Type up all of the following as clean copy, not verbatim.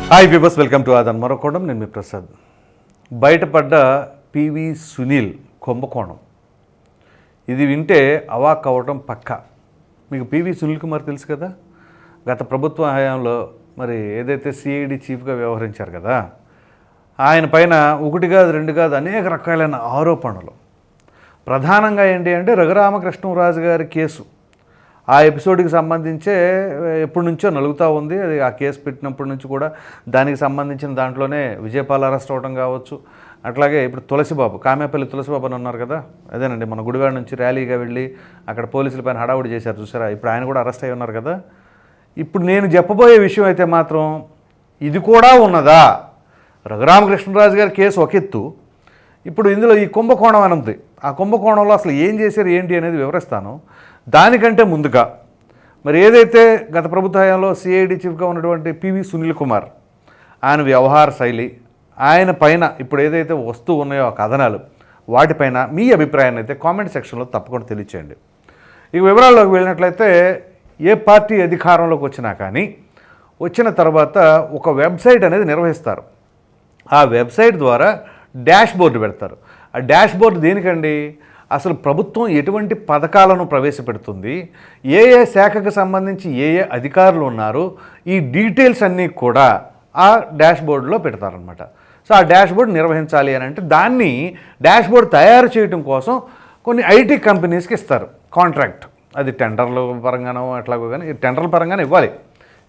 Hi viewers, welcome to ఆదన్ మరొకోణం. నేను మీ ప్రసాద్. బయటపడ్డ పివి సునీల్ కుంభకోణం ఇది వింటే అవాక్ అవ్వడం పక్కా. మీకు పివి సునీల్ కుమార్ తెలుసు కదా, గత ప్రభుత్వ హయాంలో మరి ఏదైతే సిఐడి చీఫ్గా వ్యవహరించారు కదా, ఆయన పైన ఒకటి కాదు రెండు కాదు అనేక రకాలైన ఆరోపణలు. ప్రధానంగా ఏంటి అంటే రఘురామకృష్ణరాజు గారి కేసు, ఆ ఎపిసోడ్కి సంబంధించే ఎప్పటి నుంచో నలుగుతూ ఉంది. అది ఆ కేసు పెట్టినప్పటి నుంచి కూడా దానికి సంబంధించిన దాంట్లోనే విజయపాల్ అరెస్ట్ అవ్వడం కావచ్చు. అట్లాగే ఇప్పుడు తులసిబాబు, కామేపల్లి తులసిబాబు అని ఉన్నారు కదా, అదేనండి మన గుడివాడ నుంచి ర్యాలీగా వెళ్ళి అక్కడ పోలీసుల పైన హడావుడి చేశారు చూసారా, ఇప్పుడు ఆయన కూడా అరెస్ట్ అయి ఉన్నారు కదా. ఇప్పుడు నేను చెప్పబోయే విషయం అయితే మాత్రం ఇది కూడా ఉన్నదా, రఘురామకృష్ణరాజు గారి కేసు ఒక ఎత్తు, ఇప్పుడు ఇందులో ఈ కుంభకోణం అని ఉంది. ఆ కుంభకోణంలో అసలు ఏం చేశారు ఏంటి అనేది వివరిస్తాను. దానికంటే ముందుగా మరి ఏదైతే గత ప్రభుత్వ హయాంలో సిఐడి చీఫ్గా ఉన్నటువంటి పివి సునీల్ కుమార్, ఆయన వ్యవహార శైలి, ఆయన పైన ఇప్పుడు ఏదైతే వస్తూ ఉన్నాయో ఆ కథనాలు, వాటిపైన మీ అభిప్రాయాన్ని అయితే కామెంట్ సెక్షన్లో తప్పకుండా తెలియచేయండి. ఈ వివరాల్లోకి వెళ్ళినట్లయితే ఏ పార్టీ అధికారంలోకి వచ్చినా కానీ వచ్చిన తర్వాత ఒక వెబ్సైట్ అనేది నిర్వహిస్తారు. ఆ వెబ్సైట్ ద్వారా డాష్ బోర్డు పెడతారు. ఆ డాష్ బోర్డు దేనికండి, అసలు ప్రభుత్వం ఎటువంటి పథకాలను ప్రవేశపెడుతుంది, ఏ ఏ శాఖకు సంబంధించి ఏ ఏ అధికారులు ఉన్నారు, ఈ డీటెయిల్స్ అన్నీ కూడా ఆ డాష్ బోర్డులో పెడతారనమాట. సో ఆ డాష్ బోర్డు నిర్వహించాలి అని అంటే దాన్ని డాష్ బోర్డు తయారు చేయడం కోసం కొన్ని ఐటీ కంపెనీస్కి ఇస్తారు కాంట్రాక్ట్. అది టెండర్ల పరంగానో అట్లాగో కానీ టెండర్ల పరంగానే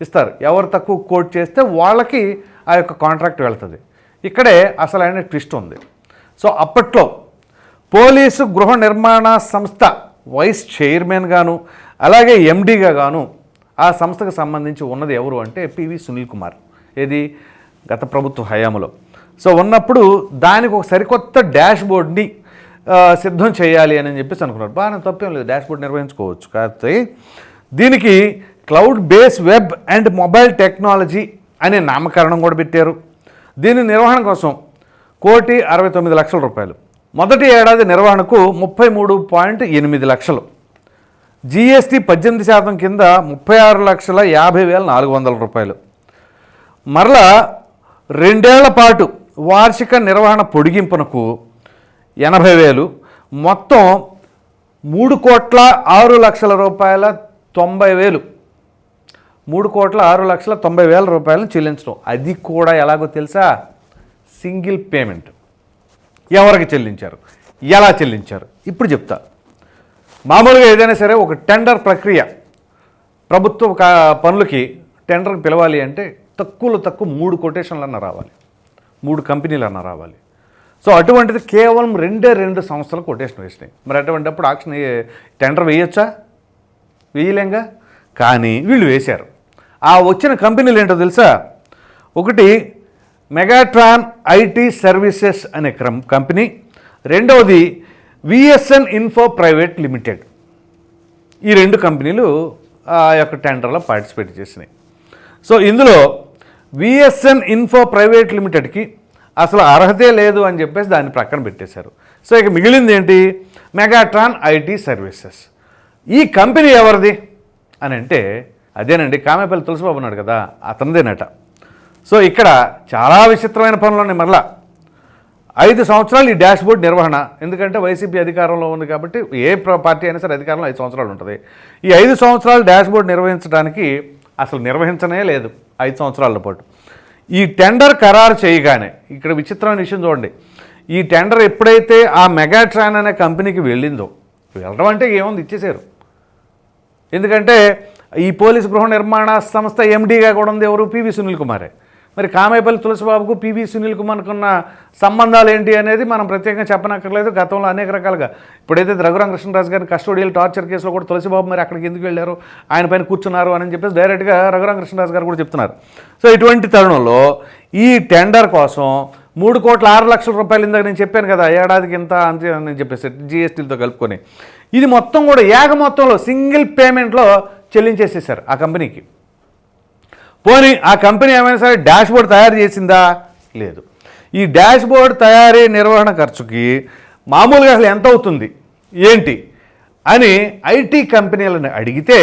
ఇస్తారు. ఎవరు తక్కువ కోట్ చేస్తే వాళ్ళకి ఆ యొక్క కాంట్రాక్ట్ వెళ్తుంది. ఇక్కడే అసలైన ట్విస్ట్ ఉంది. సో అప్పట్లో పోలీసు గృహ నిర్మాణ సంస్థ వైస్ చైర్మన్ గాను అలాగే ఎండీగా గాను ఆ సంస్థకు సంబంధించి ఉన్నది ఎవరు అంటే పివి సునీల్ కుమార్. ఏది గత ప్రభుత్వ హయాంలో. సో ఉన్నప్పుడు దానికి ఒక సరికొత్త డాష్ బోర్డ్ని సిద్ధం చేయాలి అని చెప్పేసి అనుకున్నారు. బాగా తప్పేం లేదు, డాష్ బోర్డ్ నిర్వహించుకోవచ్చు. కాకపోతే దీనికి cloud base web and mobile technology అనే నామకరణం కూడా పెట్టారు. దీని నిర్వహణ కోసం 1,69,00,000 రూపాయలు. మొదటి ఏడాది నిర్వహణకు 33.8 లక్షలు. జీఎస్టీ 18% కింద 36,50,400 రూపాయలు. మరలా 2 ఏళ్ల పాటు వార్షిక నిర్వహణ పొడిగింపునకు 80,000. మొత్తం 3,06,90,000 రూపాయల 90,000. 3,06,90,000 రూపాయలను చెల్లించడం. అది కూడా ఎలాగో తెలుసా, సింగిల్ పేమెంట్. ఎవరికి చెల్లించారు, ఎలా చెల్లించారు ఇప్పుడు చెప్తా. మామూలుగా ఏదైనా సరే ఒక టెండర్ ప్రక్రియ, ప్రభుత్వ పనులకి టెండర్కి పిలవాలి అంటే తక్కువలో తక్కువ 3 కొటేషన్లన్నా రావాలి, 3 కంపెనీలన్నా రావాలి. సో అటువంటిది కేవలం 2 సంస్థలు కొటేషన్ వేసినాయి. మరి అటువంటిప్పుడు ఆక్షన్ టెండర్ వేయొచ్చా, వేయలేంగా. కానీ వీళ్ళు వేశారు. ఆ వచ్చిన కంపెనీలు ఏంటో తెలుసా, ఒకటి మెగాట్రాన్ ఐటీ సర్వీసెస్ అనే కంపెనీ, రెండవది విఎస్ఎన్ ఇన్ఫో ప్రైవేట్ లిమిటెడ్. ఈ 2 కంపెనీలు ఆ యొక్క టెండర్లో పార్టిసిపేట్ చేసినాయి. సో ఇందులో విఎస్ఎన్ ఇన్ఫో ప్రైవేట్ లిమిటెడ్కి అసలు అర్హతే లేదు అని చెప్పేసి దాన్ని ప్రక్కన పెట్టేశారు. సో ఇక మిగిలింది ఏంటి, మెగాట్రాన్ ఐటీ సర్వీసెస్. ఈ కంపెనీ ఎవరిది అని అంటే అదేనండి కామేపల్లి తులసిబాబు ఉన్నాడు కదా, అతనిదేనట. సో ఇక్కడ చాలా విచిత్రమైన పనులు ఉన్నాయి. మరలా 5 సంవత్సరాలు ఈ డాష్ బోర్డ్ నిర్వహణ, ఎందుకంటే వైసీపీ అధికారంలో ఉంది కాబట్టి ఏ పార్టీ అయినా సరే అధికారంలో 5 సంవత్సరాలు ఉంటుంది. ఈ 5 సంవత్సరాలు డాష్ బోర్డ్ నిర్వహించడానికి అసలు నిర్వహించనే లేదు 5 సంవత్సరాల పాటు. ఈ టెండర్ ఖరారు చేయగానే ఇక్కడ విచిత్రమైన విషయం చూడండి, ఈ టెండర్ ఎప్పుడైతే ఆ మెగాట్రాన్ అనే కంపెనీకి వెళ్ళిందో, వెళ్ళడం అంటే ఏముంది, ఇచ్చేశారు. ఎందుకంటే ఈ పోలీసు గృహ నిర్మాణ సంస్థ ఎండీగా కూడా ఉంది ఎవరు, పివి సునీల్ కుమారే. మరి కామేపల్లి తులసిబాబుకు పివి సునీల్ కుమార్కు ఉన్న సంబంధాలు ఏంటి అనేది మనం ప్రత్యేకంగా చెప్పనక్కర్లేదు. గతంలో అనేక రకాలుగా ఇప్పుడైతే రఘురామకృష్ణరాజు గారిని కస్టోడియల్ టార్చర్ కేసులో కూడా తులసిబాబు మరి అక్కడికి ఎందుకు వెళ్ళారు, ఆయన పైన కూర్చున్నారు అని చెప్పేసి డైరెక్ట్గా రఘురామకృష్ణరాజు గారు కూడా చెప్తున్నారు. సో ఇటువంటి తరుణంలో ఈ టెండర్ కోసం 3,06,00,000 రూపాయలు, ఇందాక నేను చెప్పాను కదా ఏడాదికి ఇంత అంతే అని చెప్పేసి జీఎస్టీలతో కలుపుకొని, ఇది మొత్తం కూడా ఏక మొత్తంలో సింగిల్ పేమెంట్లో చెల్లించేసేసారు ఆ కంపెనీకి. పోనీ ఆ కంపెనీ ఏమైనా సరే డాష్ బోర్డ్ తయారు చేసిందా, లేదు. ఈ డాష్ బోర్డ్ తయారీ నిర్వహణ ఖర్చుకి మామూలుగా అసలు ఎంత అవుతుంది ఏంటి అని ఐటీ కంపెనీలను అడిగితే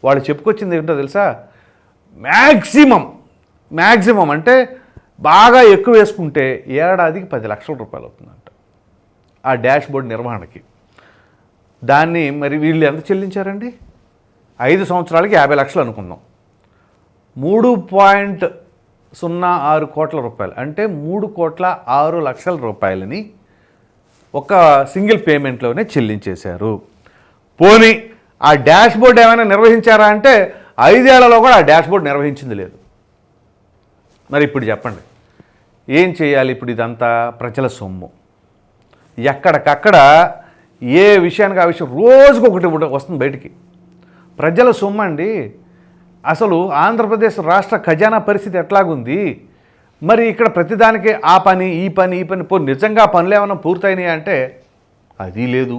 వాళ్ళు చెప్పుకొచ్చింది ఏంటో తెలుసా, మ్యాక్సిమం మ్యాక్సిమం అంటే బాగా ఎక్కువ వేసుకుంటే ఏడాదికి 10 లక్షల రూపాయలు అవుతుందంట ఆ డాష్ బోర్డ్ నిర్వహణకి. దాన్ని మరి వీళ్ళు ఎంత చెల్లించారండి? 5 సంవత్సరాలకి 50 లక్షలు అనుకుందాం. 3.06 కోట్ల రూపాయలు అంటే 3,06,00,000 రూపాయలని ఒక సింగిల్ పేమెంట్లోనే చెల్లించేశారు. పోనీ ఆ డాష్ బోర్డ్ ఏమైనా నిర్వహించారా అంటే 5 ఏళ్లలో కూడా ఆ డాష్ బోర్డ్ నిర్వహించింది లేదు. మరి ఇప్పుడు చెప్పండి ఏం చేయాలి? ఇప్పుడు ఇదంతా ప్రజల సొమ్ము, ఎక్కడికక్కడ ఏ విషయానికి ఆ విషయం రోజుకొకటి వస్తుంది బయటికి. ప్రజల సొమ్ము అండి. అసలు ఆంధ్రప్రదేశ్ రాష్ట్ర ఖజానా పరిస్థితి ఎట్లాగుంది? మరి ఇక్కడ ప్రతిదానికి ఆ పని ఈ పని నిజంగా పనులు ఏమైనా పూర్తయినాయి అంటే అది లేదు.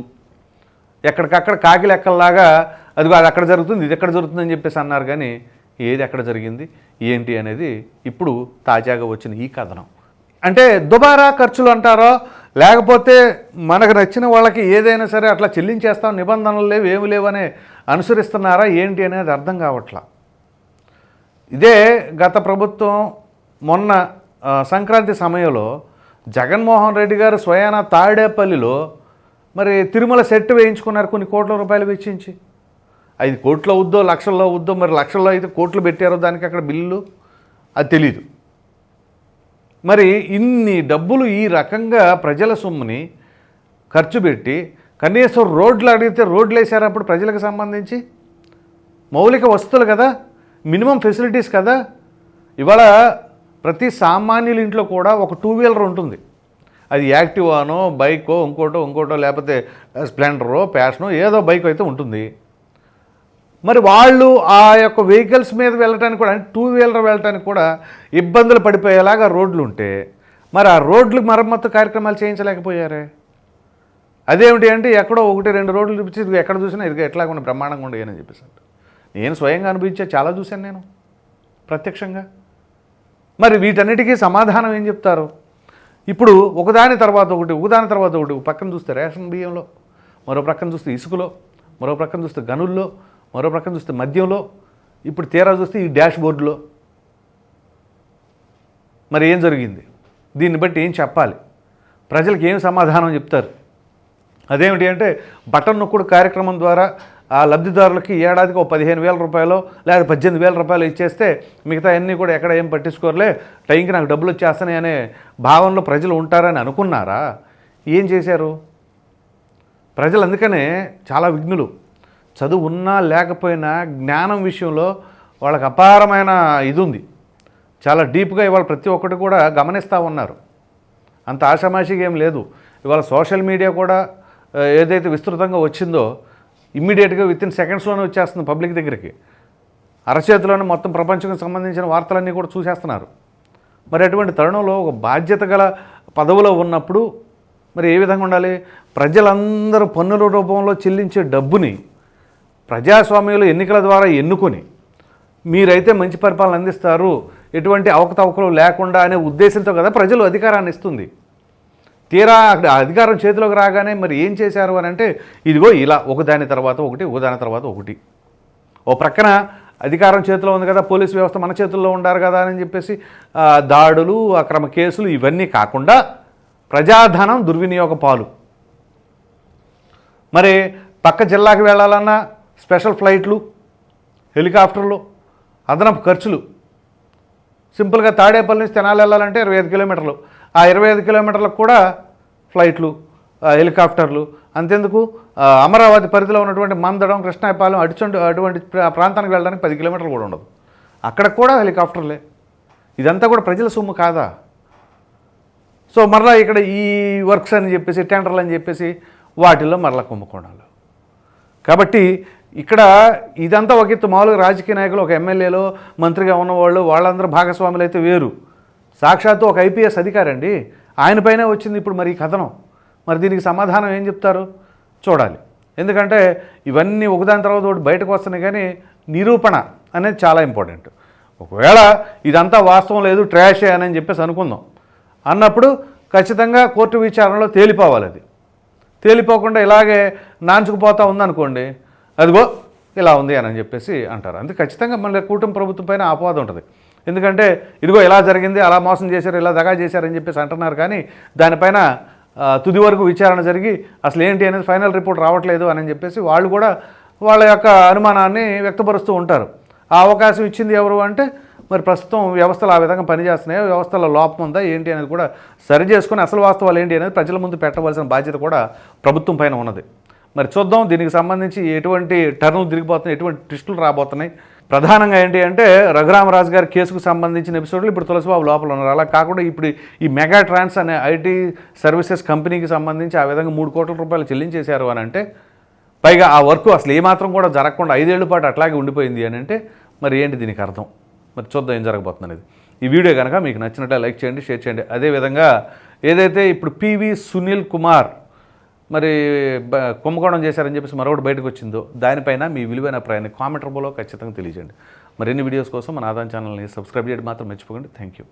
ఎక్కడికక్కడ కాకి లెక్కల్లాగా అది అక్కడ జరుగుతుంది ఇది ఎక్కడ జరుగుతుంది అని చెప్పేసి అన్నారు, కానీ ఏది ఎక్కడ జరిగింది ఏంటి అనేది ఇప్పుడు తాజాగా వచ్చిన ఈ కథనం. అంటే దుబారా ఖర్చులు అంటారో లేకపోతే మనకు నచ్చిన వాళ్ళకి ఏదైనా సరే అట్లా చెల్లించేస్తాం, నిబంధనలు లేవు ఏమి లేవనే అనుసరిస్తున్నారా ఏంటి అనేది అర్థం కావట్లా. ఇదే గత ప్రభుత్వం మొన్న సంక్రాంతి సమయంలో జగన్మోహన్ రెడ్డి గారు స్వయానా తాడేపల్లిలో మరి తిరుమల సెట్ వేయించుకున్నారు కొన్ని కోట్ల రూపాయలు వెచ్చించి. 5 కోట్లు అవుద్దో లక్షల్లో అవుద్దో, మరి లక్షల్లో అయితే కోట్లు పెట్టారో దానికి అక్కడ బిల్లులు అది తెలీదు. మరి ఇన్ని డబ్బులు ఈ రకంగా ప్రజల సొమ్ముని ఖర్చు పెట్టి కనీసం రోడ్లు అడిగితే రోడ్లు వేసారు అప్పుడు ప్రజలకు సంబంధించి మౌలిక వస్తువులు కదా, మినిమం ఫెసిలిటీస్ కదా. ఇవాళ ప్రతి సామాన్యుల ఇంట్లో కూడా ఒక 2 వీలర్ ఉంటుంది. అది యాక్టివానో బైకో ఇంకోటో లేకపోతే స్ప్లెండరో ప్యాషనో ఏదో బైక్ అయితే ఉంటుంది. మరి వాళ్ళు ఆ యొక్క వెహికల్స్ మీద వెళ్ళటానికి కూడా అంటే 2 వీలర్ వెళ్ళటానికి కూడా ఇబ్బందులు పడిపోయేలాగా రోడ్లు ఉంటే మరి ఆ రోడ్లు మరమ్మత్తు కార్యక్రమాలు చేయించలేకపోయారే. అదేమిటి అంటే ఎక్కడో 1-2 రోడ్లు చూపించి ఎక్కడ చూసినా ఇది ఎట్లాగా బ్రహ్మాండంగా ఉండేయని చెప్పేసి నేను స్వయంగా అనుభవించే చాలా చూశాను నేను ప్రత్యక్షంగా. మరి వీటన్నిటికీ సమాధానం ఏం చెప్తారు? ఇప్పుడు ఒకదాని తర్వాత ఒకటి పక్కన చూస్తే రేషన్ బియ్యంలో, మరో ప్రక్కన చూస్తే ఇసుకలో, మరో ప్రక్కన చూస్తే గనుల్లో, మరో ప్రక్కన చూస్తే మద్యంలో, ఇప్పుడు తీరా చూస్తే ఈ డాష్ బోర్డులో. మరి ఏం జరిగింది? దీన్ని బట్టి ఏం చెప్పాలి? ప్రజలకు ఏం సమాధానం చెప్తారు? అదేమిటి అంటే బటన్ నొక్కుడు కార్యక్రమం ద్వారా ఆ లబ్ధిదారులకి ఏడాదికి 15,000 రూపాయలు లేదా 18,000 రూపాయలు ఇచ్చేస్తే మిగతా అన్నీ కూడా ఎక్కడ ఏం పట్టించుకోరలే, టైంకి నాకు డబ్బులు వచ్చేస్తాయి అనే భావనలో ప్రజలు ఉంటారని అనుకున్నారా? ఏం చేశారు? ప్రజలు అందుకనే చాలా విఘ్నులు. చదువు ఉన్నా లేకపోయినా జ్ఞానం విషయంలో వాళ్ళకి అపారమైన ఇది ఉంది. చాలా డీప్గా ఇవాళ ప్రతి ఒక్కటి కూడా గమనిస్తూ ఉన్నారు. అంత ఆషామాషిగా ఏం లేదు. ఇవాళ సోషల్ మీడియా కూడా ఏదైతే విస్తృతంగా వచ్చిందో ఇమ్మీడియట్గా వితిన్ సెకండ్స్లోనే వచ్చేస్తుంది పబ్లిక్ దగ్గరికి. అరచేతిలోనే మొత్తం ప్రపంచానికి సంబంధించిన వార్తలన్నీ కూడా చూసేస్తున్నారు. మరి అటువంటి తరుణంలో ఒక బాధ్యత గల పదవిలో ఉన్నప్పుడు మరి ఏ విధంగా ఉండాలి? ప్రజలందరూ పన్నుల రూపంలో చెల్లించే డబ్బుని ప్రజాస్వామ్యంలో ఎన్నికల ద్వారా ఎన్నుకొని మీరైతే మంచి పరిపాలన అందిస్తారు, ఎటువంటి అవకతవకలు లేకుండా అనే ఉద్దేశంతో కదా ప్రజలు అధికారాన్ని ఇస్తుంది. తీరా అక్కడ అధికారం చేతిలోకి రాగానే మరి ఏం చేశారు అని అంటే ఇదిగో ఇలా ఒకదాని తర్వాత ఒకటి. ఓ ప్రక్కన అధికారం చేతిలో ఉంది కదా, పోలీసు వ్యవస్థ మన చేతుల్లో ఉండారు కదా అని చెప్పేసి దాడులు, అక్రమ కేసులు ఇవన్నీ కాకుండా ప్రజాధనం దుర్వినియోగ పాలు. మరి పక్క జిల్లాకి వెళ్ళాలన్నా స్పెషల్ ఫ్లైట్లు, హెలికాప్టర్లు, అదనపు ఖర్చులు. సింపుల్గా తాడేపల్లి నుంచి తెనాలి వెళ్ళాలంటే 25 కిలోమీటర్లు. ఆ 25 కిలోమీటర్లకు కూడా ఫ్లైట్లు, హెలికాప్టర్లు. అంతెందుకు అమరావతి పరిధిలో ఉన్నటువంటి మందడం, కృష్ణాయపాలెం అటువంటి ప్రాంతానికి వెళ్ళడానికి 10 కిలోమీటర్లు కూడా ఉండదు. అక్కడ కూడా హెలికాప్టర్లే. ఇదంతా కూడా ప్రజల సొమ్ము కాదా? సో మరలా ఇక్కడ ఈ వర్క్స్ అని చెప్పేసి టెండర్లు అని చెప్పేసి వాటిల్లో మరలా కుంభకోణాలు. కాబట్టి ఇక్కడ ఇదంతా ఒక ఎత్తు. మామూలుగా రాజకీయ నాయకులు, ఒక ఎమ్మెల్యేలో మంత్రిగా ఉన్నవాళ్ళు వాళ్ళందరూ భాగస్వాములు అయితే వేరు. సాక్షాత్తు ఒక ఐపీఎస్ అధికారి అండి, ఆయన పైనే వచ్చింది ఇప్పుడు మరి ఈ కథనం. మరి దీనికి సమాధానం ఏం చెప్తారు చూడాలి. ఎందుకంటే ఇవన్నీ ఒకదాని తర్వాత ఒకటి బయటకు వస్తున్నాయి, కానీ నిరూపణ అనేది చాలా ఇంపార్టెంట్. ఒకవేళ ఇదంతా వాస్తవం లేదు, ట్రాషే అని చెప్పేసి అనుకుందాం అన్నప్పుడు ఖచ్చితంగా కోర్టు విచారణలో తేలిపోవాలి. అది తేలిపోకుండా ఇలాగే నాంచుకుపోతూ ఉందనుకోండి, అదిగో ఇలా ఉంది అని చెప్పేసి అంటారు. అందుకే ఖచ్చితంగా మళ్ళీ కూటమి ప్రభుత్వం పైన అపవాదం ఉంటుంది. ఎందుకంటే ఇదిగో ఇలా జరిగింది, అలా మోసం చేశారు, ఇలా దగా చేశారని చెప్పేసి అంటున్నారు. కానీ దానిపైన తుది వరకు విచారణ జరిగి అసలు ఏంటి అనేది ఫైనల్ రిపోర్ట్ రావట్లేదు అని చెప్పేసి వాళ్ళు కూడా వాళ్ళ యొక్క అనుమానాన్ని వ్యక్తపరుస్తూ ఉంటారు. ఆ అవకాశం ఇచ్చింది ఎవరు అంటే మరి ప్రస్తుతం వ్యవస్థలు ఆ విధంగా పనిచేస్తున్నాయో, వ్యవస్థలో లోపం ఉందా ఏంటి అనేది కూడా సరి చేసుకుని అసలు వాస్తవాలు ఏంటి అనేది ప్రజల ముందు పెట్టవలసిన బాధ్యత కూడా ప్రభుత్వం పైన ఉన్నది. మరి చూద్దాం దీనికి సంబంధించి ఎటువంటి టర్నులు తిరిగిపోతున్నాయి, ఎటువంటి ట్విస్టులు రాబోతున్నాయి. ప్రధానంగా ఏంటి అంటే రఘురామరాజు గారి కేసుకు సంబంధించిన ఎపిసోడ్లు ఇప్పుడు తులసిబాబు లోపల ఉన్నారు. అలా కాకుండా ఇప్పుడు ఈ మెగా ట్రాన్స్ అనే ఐటీ సర్వీసెస్ కంపెనీకి సంబంధించి ఆ విధంగా 3 కోట్ల రూపాయలు చెల్లించేశారు అని అంటే, పైగా ఆ వర్క్ అసలు ఏమాత్రం కూడా జరగకుండా 5 ఏళ్ల పాటు అట్లాగే ఉండిపోయింది అని అంటే మరి ఏంటి దీనికి అర్థం? మరి చూద్దాం ఏం జరగబోతుంది అనేది. ఈ వీడియో కనుక మీకు నచ్చినట్లయితే లైక్ చేయండి, షేర్ చేయండి. అదేవిధంగా ఏదైతే ఇప్పుడు పివి సునీల్ కుమార్ మరి కుంభకోణం చేశారని చెప్పేసి మరొకటి బయటకు వచ్చిందో దానిపైన మీ విలువైన అభిప్రాయాన్ని కామెంట్ రూపంలో ఖచ్చితంగా తెలియజేయండి. మరిన్ని వీడియోస్ కోసం మన ఆదాన్ ఛానల్ని సబ్స్క్రైబ్ చేయడం మాత్రం మర్చిపోకండి. Thank you.